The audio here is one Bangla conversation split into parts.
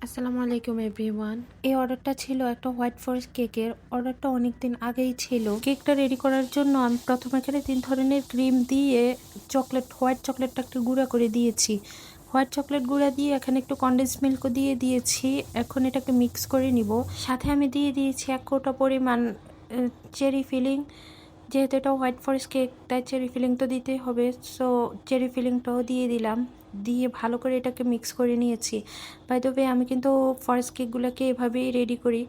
আসসালামু আলাইকুম এভরিওয়ান। এই অর্ডারটা ছিল একটা হোয়াইট ফরেস্ট কেকের। অর্ডারটা অনেকদিন আগেই ছিল। কেকটা রেডি করার জন্য আমি প্রথমে এখানে 3 ধরনের ক্রিম দিয়ে হোয়াইট চকলেটটা একটু গুঁড়া করে দিয়েছি। হোয়াইট চকলেট গুঁড়া দিয়ে এখানে একটু কনডেন্স মিল্কও দিয়ে দিয়েছি। এখন এটাকে মিক্স করে নিব। সাথে আমি দিয়ে দিয়েছি 1 কৌটা পরিমাণ চেরি ফিলিং। যেহেতু এটা হোয়াইট ফরেস্ট কেক তাই চেরি ফিলিং তো দিতেই হবে, সো চেরি ফিলিংটাও দিয়ে দিলাম। দিয়ে ভালো করে এটাকে মিক্স করে নিয়েছি। বাই দ্য ওয়ে, আমি কিন্তু ফরেস্ট কেকগুলোকে এভাবেই রেডি করি,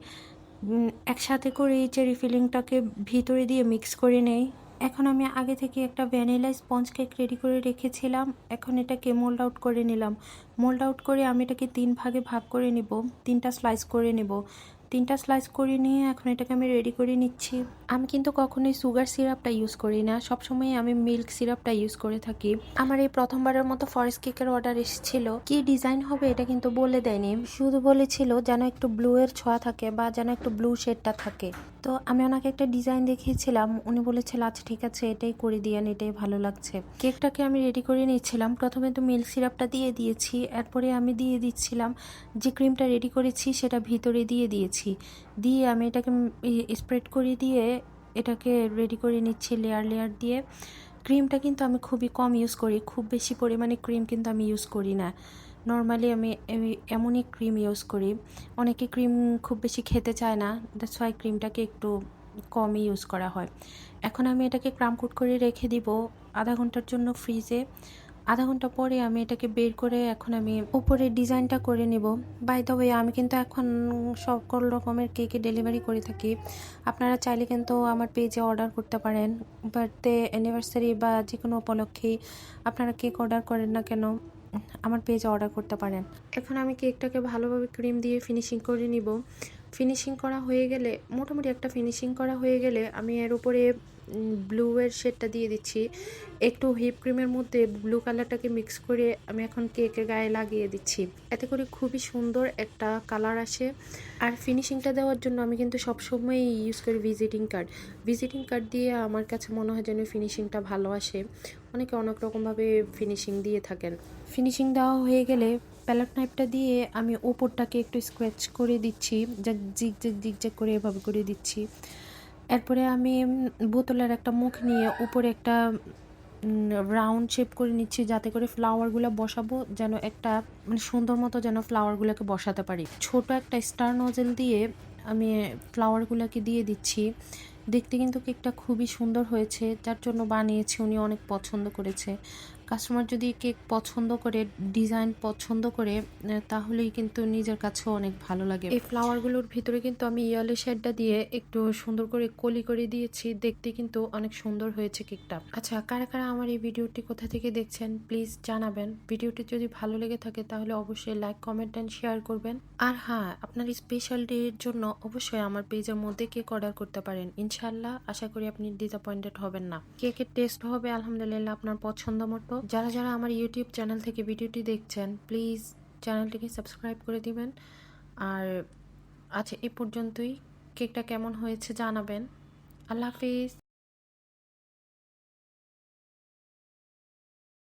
একসাথে করে এই চেরি ফিলিংটাকে ভিতরে দিয়ে মিক্স করে নেই। এখন আমি আগে থেকে একটা ভ্যানিলা স্পঞ্জ কেক রেডি করে রেখেছিলাম। এখন এটাকে মোল্ড আউট করে নিলাম। মোল্ড আউট করে আমি এটাকে 3 ভাগে ভাগ করে নিব, 3টা স্লাইস করে নেব। 3টা স্লাইস করে নিয়ে এখন এটাকে আমি রেডি করে নিচ্ছি। আমি কিন্তু কখনোই সুগার সিরাপটা ইউজ করি না, সবসময় আমি মিল্ক সিরাপটা ইউজ করে থাকি। আমার এই প্রথমবারের মতো ফরেস্ট কেকের অর্ডার এসেছিল। কি ডিজাইন হবে এটা কিন্তু বলে দেয়নি, শুধু বলেছিল যেন একটু ব্লু এর ছোঁয়া থাকে বা যেন একটু ব্লু শেডটা থাকে। তো আমি ওনাকে একটা ডিজাইন দেখিয়েছিলাম, উনি বলেছিল আচ্ছা ঠিক আছে এটাই করে দিয়েন, এটাই ভালো লাগছে। কেকটাকে আমি রেডি করে নিচ্ছিলাম। প্রথমে তো মিল্ক সিরাপটা দিয়ে দিয়েছি, এরপরে আমি দিয়ে দিচ্ছিলাম যে ক্রিমটা রেডি করেছি সেটা ভিতরে দিয়ে দিয়েছি। দিয়ে আমি এটাকে স্প্রেড করে দিয়ে এটাকে রেডি করে নিচ্ছি লেয়ার লেয়ার দিয়ে। ক্রিমটা কিন্তু আমি খুবই কম ইউজ করি, খুব বেশি পরিমাণে ক্রিম কিন্তু আমি ইউজ করি না। নর্মালি আমি এমনই ক্রিম ইউজ করি। অনেকে ক্রিম খুব বেশি খেতে চায় না, দ্যাটস ওয়াই ক্রিমটাকে একটু কমই ইউজ করা হয়। এখন আমি এটাকে ক্রাম কোট করে রেখে দিব আধা ঘন্টার জন্য ফ্রিজে। আধা ঘন্টা পরে আমি এটাকে বের করে এখন আমি উপরে ডিজাইনটা করে নিব। বাই দ্য ওয়ে, আমি কিন্তু এখন সকল রকমের কেকে ডেলিভারি করে থাকি। আপনারা চাইলে কিন্তু আমার পেজে অর্ডার করতে পারেন। বার্থডে, অ্যানিভার্সারি বা যে কোনো উপলক্ষেই আপনারা কেক অর্ডার করেন না কেন, আমার পেজে অর্ডার করতে পারেন। এখন আমি কেকটাকে ভালোভাবে ক্রিম দিয়ে ফিনিশিং করে নিব। ফিনিশিং করা হয়ে গেলে, মোটামুটি একটা ফিনিশিং করা হয়ে গেলে আমি এর উপরে ব্লু এর শেডটা দিয়ে দিচ্ছি। একটু হুইপ ক্রিমের মধ্যে ব্লু কালারটাকে মিক্স করে আমি এখন কেকের গায়ে লাগিয়ে দিচ্ছি। এতে করে খুবই সুন্দর একটা কালার আসে। আর ফিনিশিংটা দেওয়ার জন্য আমি কিন্তু সবসময় ইউজ করি ভিজিটিং কার্ড। ভিজিটিং কার্ড দিয়ে আমার কাছে মনে হয় যেন ফিনিশিংটা ভালো আসে। অনেকে অনেক রকমভাবে ফিনিশিং দিয়ে থাকেন। ফিনিশিং দেওয়া হয়ে গেলে প্যালেট নাইফটা দিয়ে আমি ওপরটাকে একটু স্ক্র্যাচ করে দিচ্ছি, জিগজ্যাগ করে এভাবে করে দিচ্ছি। এরপরে আমি বোতলের একটা মুখ নিয়ে উপরে একটা রাউন্ড শেপ করে নিচ্ছি, যাতে করে ফ্লাওয়ারগুলো বসাবো যেন একটা সুন্দর মতো যেন ফ্লাওয়ারগুলোকে বসাতে পারি। ছোট একটা স্টার নজেল দিয়ে আমি ফ্লাওয়ারগুলোকে দিয়ে দিচ্ছি। দেখতে কিন্তু কেকটা খুবই সুন্দর হয়েছে, যার জন্য বানিয়েছি উনি অনেক পছন্দ করেছে। কাস্টমার যদি কেক পছন্দ করে, ডিজাইন পছন্দ করে, তাহলেই কিন্তু নিজের কাছেও অনেক ভালো লাগে। এই ফ্লাওয়ারগুলোর ভিতরে কিন্তু আমি ইয়েলো শেডটা দিয়ে একটু সুন্দর করে কলি করে দিয়েছি, দেখতে কিন্তু অনেক সুন্দর হয়েছে কেকটা। আচ্ছা, কারা কারা আমার এই ভিডিওটি কোথা থেকে দেখছেন প্লিজ জানাবেন। ভিডিওটি যদি ভালো লেগে থাকে তাহলে অবশ্যই লাইক, কমেন্ট অ্যান্ড শেয়ার করবেন। আর হ্যাঁ, আপনার স্পেশাল ডে এর জন্য অবশ্যই আমার পেজের মধ্যে কেক অর্ডার করতে পারেন। ইনশাল্লাহ আশা করি আপনি ডিসঅ্যাপয়েন্টেড হবেন না। কেকের টেস্ট হবে আলহামদুলিল্লাহ আপনার পছন্দ মতো। যারা যারা আমার ইউটিউব চ্যানেল থেকে ভিডিওটি দেখছেন প্লিজ চ্যানেলটিকে সাবস্ক্রাইব করে দিবেন। আর আচ্ছা, এই পর্যন্তই। কেকটা কেমন হয়েছে জানাবেন। আল্লাহ হাফিজ।